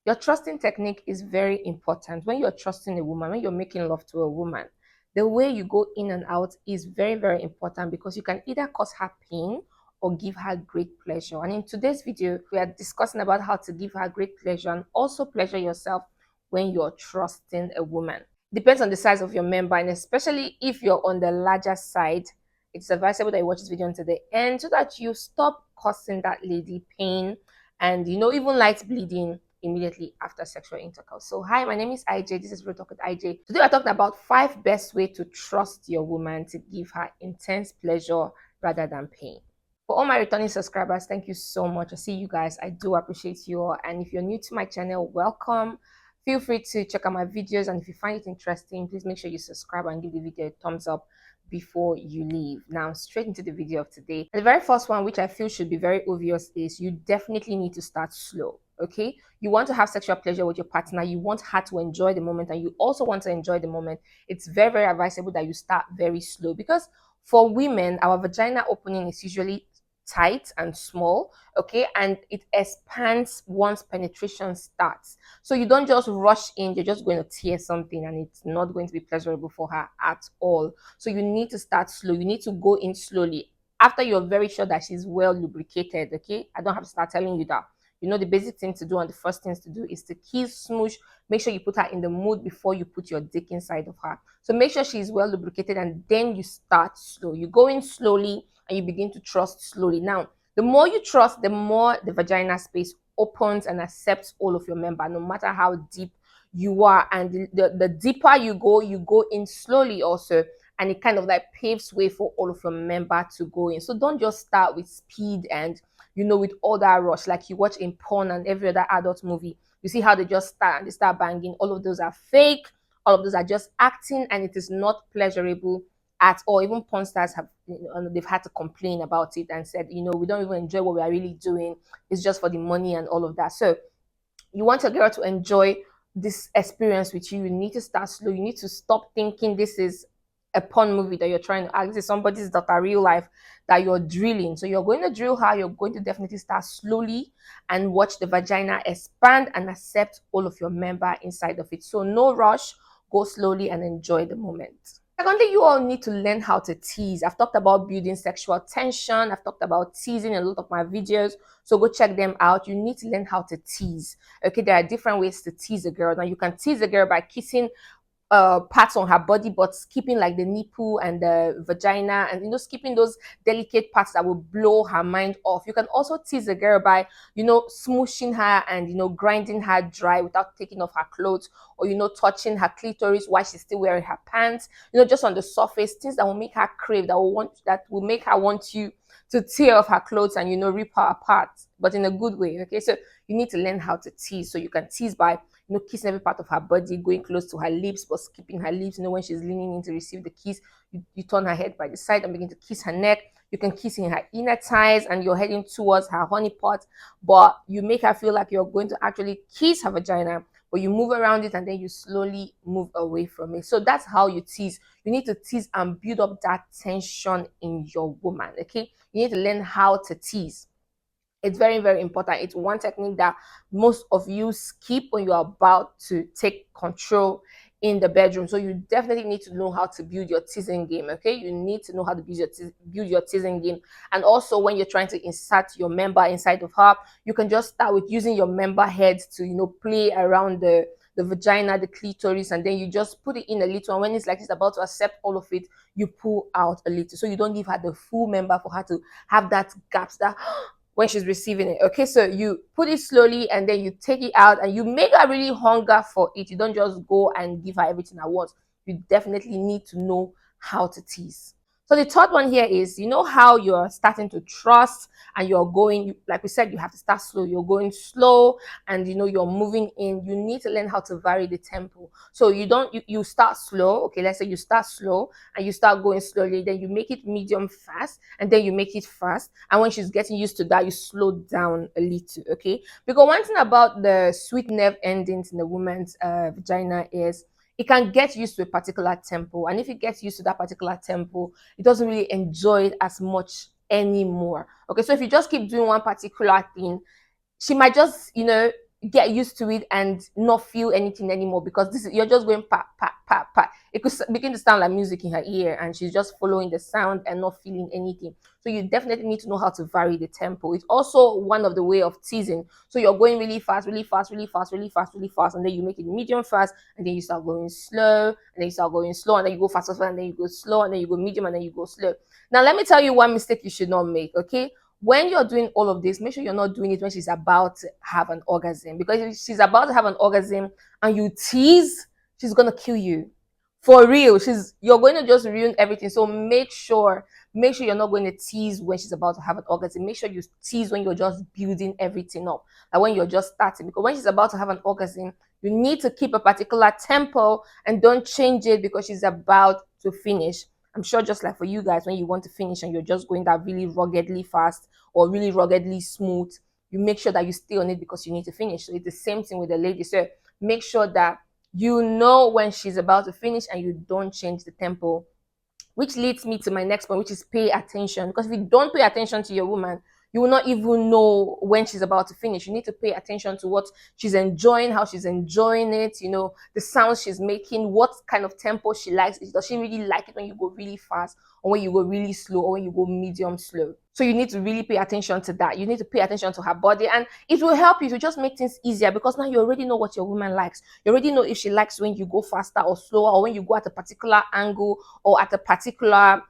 Your trusting technique is very important. When you're trusting a woman, when you're making love to a woman, the way you go in and out is very, very important because you can either cause her pain or give her great pleasure. And in today's video, we are discussing about how to give her great pleasure and also pleasure yourself when you're trusting a woman. Depends on the size of your member, and especially if you're on the larger side, it's advisable that you watch this video until the end so that you stop causing that lady pain and even light bleeding immediately after sexual intercourse. So hi, my name is IJ. This is Real Talk with IJ. Today we're talking about 5 best ways to trust your woman to give her intense pleasure rather than pain. For all my returning subscribers, thank you so much. I see you guys. I do appreciate you all. And if you're new to my channel, welcome. Feel free to check out my videos, and if you find it interesting, please make sure you subscribe and give the video a thumbs up before you leave. Now straight into the video of today. And the very first one, which I feel should be very obvious, is you definitely need to start slow. Okay, you want to have sexual pleasure with your partner, you want her to enjoy the moment, and you also want to enjoy the moment. It's very, very advisable that you start very slow, because for women, our vagina opening is usually tight and small, okay, and it expands once penetration starts. So you don't just rush in, you're just going to tear something and it's not going to be pleasurable for her at all. So you need to start slow, you need to go in slowly after you're very sure that she's well lubricated. Okay, I don't have to start telling you that. The basic thing to do, and the first things to do is to kiss, smoosh. Make sure you put her in the mood before you put your dick inside of her. So make sure she's well lubricated, and then you start slow. You go in slowly and you begin to trust slowly. Now, the more you trust, the more the vagina space opens and accepts all of your member, no matter how deep you are. And the deeper you go in slowly also, and it kind of like paves way for all of your member to go in. So don't just start with speed and with all that rush like you watch in porn and every other adult movie. You see how they just start and they start banging. All of those are fake. All of those are just acting, and it is not pleasurable at all. Even porn stars have, they've had to complain about it and said, we don't even enjoy what we are really doing. It's just for the money and all of that. So you want a girl to enjoy this experience with you. You need to start slow. You need to stop thinking this is a porn movie that you're trying to act. This is somebody's daughter, real life, that you're drilling. So you're going to drill her. You're going to definitely start slowly and watch the vagina expand and accept all of your member inside of it. So no rush. Go slowly and enjoy the moment. Secondly, you all need to learn how to tease. I've talked about building sexual tension. I've talked about teasing in a lot of my videos. So go check them out. You need to learn how to tease. Okay, there are different ways to tease a girl. Now, you can tease a girl by kissing parts on her body, but skipping like the nipple and the vagina, and skipping those delicate parts that will blow her mind off. You can also tease a girl by smooshing her and grinding her dry without taking off her clothes, or touching her clitoris while she's still wearing her pants, just on the surface, things that will make her crave, that will make her want you to tear off her clothes and rip her apart, but in a good way. Okay, so you need to learn how to tease. So you can tease by kissing every part of her body, going close to her lips, but skipping her lips. When she's leaning in to receive the kiss, you turn her head by the side and begin to kiss her neck. You can kiss in her inner thighs and you're heading towards her honey pot, but you make her feel like you're going to actually kiss her vagina, but you move around it and then you slowly move away from it. So that's how you tease. You need to tease and build up that tension in your woman. Okay, you need to learn how to tease. It's very, very important. It's one technique that most of you skip when you're about to take control in the bedroom. So you definitely need to know how to build your teasing game. Okay, you need to know how to build your teasing game. And also, when you're trying to insert your member inside of her, you can just start with using your member heads to play around the vagina, the clitoris, and then you just put it in a little, and when it's like it's about to accept all of it, you pull out a little, so you don't give her the full member for her to have that gaps that when she's receiving it. Okay, so you put it slowly and then you take it out and you make her really hunger for it. You don't just go and give her everything at once. You definitely need to know how to tease. So the third one here is, how you're starting to trust and you're going, like we said, you have to start slow. You're going slow and you're moving in. You need to learn how to vary the tempo. So you start slow. Okay, let's say you start slow and you start going slowly. Then you make it medium fast and then you make it fast. And when she's getting used to that, you slow down a little. Okay, because one thing about the sweet nerve endings in the woman's vagina is it can get used to a particular tempo, and if it gets used to that particular tempo, it doesn't really enjoy it as much anymore. Okay, so if you just keep doing one particular thing, she might just get used to it and not feel anything anymore, because this is, you're just going pat pat pat pat. It could begin to sound like music in her ear, and she's just following the sound and not feeling anything. So you definitely need to know how to vary the tempo. It's also one of the way of teasing. So you're going really fast, really fast, really fast, really fast, really fast, and then you make it medium fast, and then you start going slow, and then you start going slow, and then you go fast, fast, and then you go slow, and then you go medium, and then you go slow. Now let me tell you one mistake you should not make. Okay, when you're doing all of this, make sure you're not doing it when she's about to have an orgasm. Because if she's about to have an orgasm and you tease, she's gonna kill you. For real. You're going to just ruin everything. So make sure you're not going to tease when she's about to have an orgasm. Make sure you tease when you're just building everything up. Like when you're just starting. Because when she's about to have an orgasm, you need to keep a particular tempo and don't change it because she's about to finish. I'm sure just like for you guys, when you want to finish and you're just going that really ruggedly fast or really ruggedly smooth, you make sure that you stay on it because you need to finish. So it's the same thing with the lady. So make sure that you know when she's about to finish and you don't change the tempo, which leads me to my next point, which is pay attention. Because if you don't pay attention to your woman, you will not even know when she's about to finish. You need to pay attention to what she's enjoying, how she's enjoying it, the sounds she's making, what kind of tempo she likes. Does she really like it when you go really fast, or when you go really slow, or when you go medium slow? So you need to really pay attention to that. You need to pay attention to her body, and it will help you to just make things easier, because now you already know what your woman likes. You already know if she likes when you go faster or slower, or when you go at a particular angle, or at a particular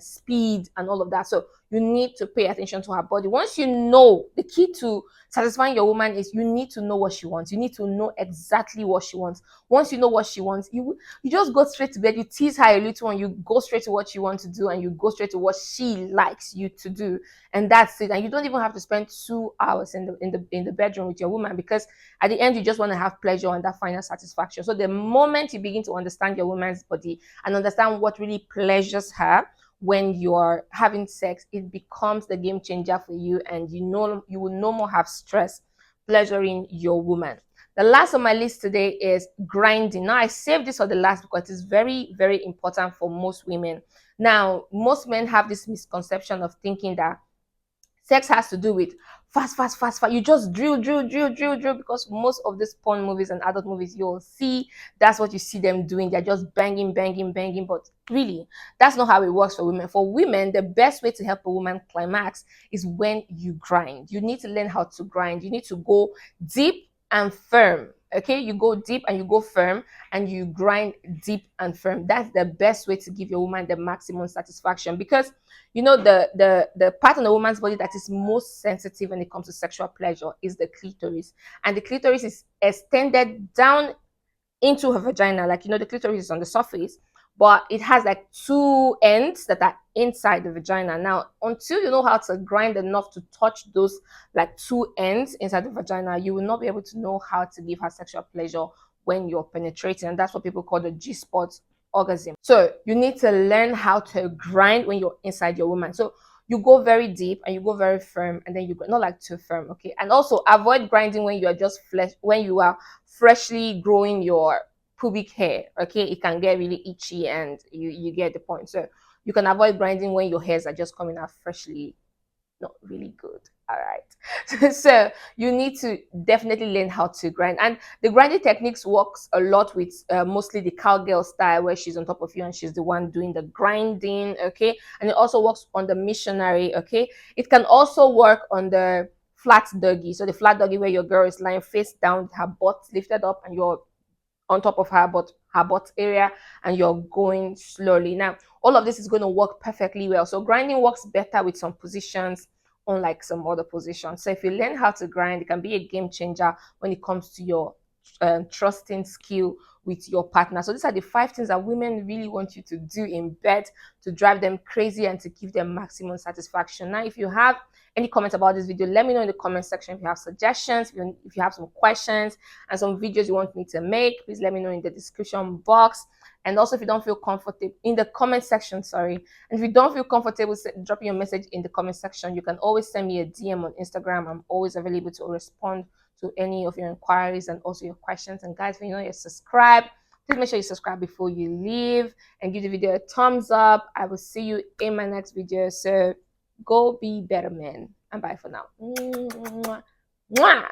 speed, and all of that. So you need to pay attention to her body. Once you know, the key to satisfying your woman is you need to know what she wants. You need to know exactly what she wants. Once you know what she wants, you just go straight to bed. You tease her a little, and you go straight to what you want to do, and you go straight to what she likes you to do, and that's it. And you don't even have to spend 2 hours in the bedroom with your woman, because at the end you just want to have pleasure and that final satisfaction. So the moment you begin to understand your woman's body and understand what really pleasures her when you're having sex, it becomes the game changer for you, and you will no more have stress pleasuring your woman. The last on my list today is grinding. Now, I saved this for the last because it's very, very important for most women. Now, most men have this misconception of thinking that sex has to do with fast, fast, fast, fast. You just drill, drill, drill, drill, drill, because most of these porn movies and adult movies, you'll see that's what you see them doing. They're just banging, banging, banging. But really, that's not how it works for women. For women, the best way to help a woman climax is when you grind. You need to learn how to grind. You need to go deep and firm. Okay, you go deep and you go firm, and you grind deep and firm. That's the best way to give your woman the maximum satisfaction, because the part on the woman's body that is most sensitive when it comes to sexual pleasure is the clitoris. And the clitoris is extended down into her vagina. Like, the clitoris is on the surface, but it has like two ends that are inside the vagina. Now, until you know how to grind enough to touch those like two ends inside the vagina, you will not be able to know how to give her sexual pleasure when you're penetrating. And that's what people call the G-spot orgasm. So you need to learn how to grind when you're inside your woman. So you go very deep and you go very firm, and then you go not like too firm. Okay. And also avoid grinding when you are just when you are freshly growing your pubic hair. Okay, it can get really itchy, and you get the point. So you can avoid grinding when your hairs are just coming out freshly. Not really good. All right. So you need to definitely learn how to grind, and the grinding techniques works a lot with mostly the cowgirl style, where she's on top of you and she's the one doing the grinding. Okay, and it also works on the missionary. Okay, it can also work on the flat doggy. So the flat doggy, where your girl is lying face down, her butt lifted up, and you're on top of her butt area, and you're going slowly. Now, all of this is going to work perfectly well. So grinding works better with some positions, unlike some other positions. So if you learn how to grind, it can be a game changer when it comes to your trusting skill with your partner. So these are the 5 things that women really want you to do in bed to drive them crazy and to give them maximum satisfaction. Now, if you have any comments about this video, let me know in the comment section. If you have suggestions, if you have some questions and some videos you want me to make, please let me know in the description box. And also, if you don't feel comfortable in the comment section, and if you don't feel comfortable dropping your message in the comment section, you can always send me a DM on Instagram. I'm always available to respond to any of your inquiries and also your questions. And guys, when you're subscribed, please make sure you subscribe before you leave, and give the video a thumbs up. I will see you in my next video. So go be better, man. And bye for now. Mwah!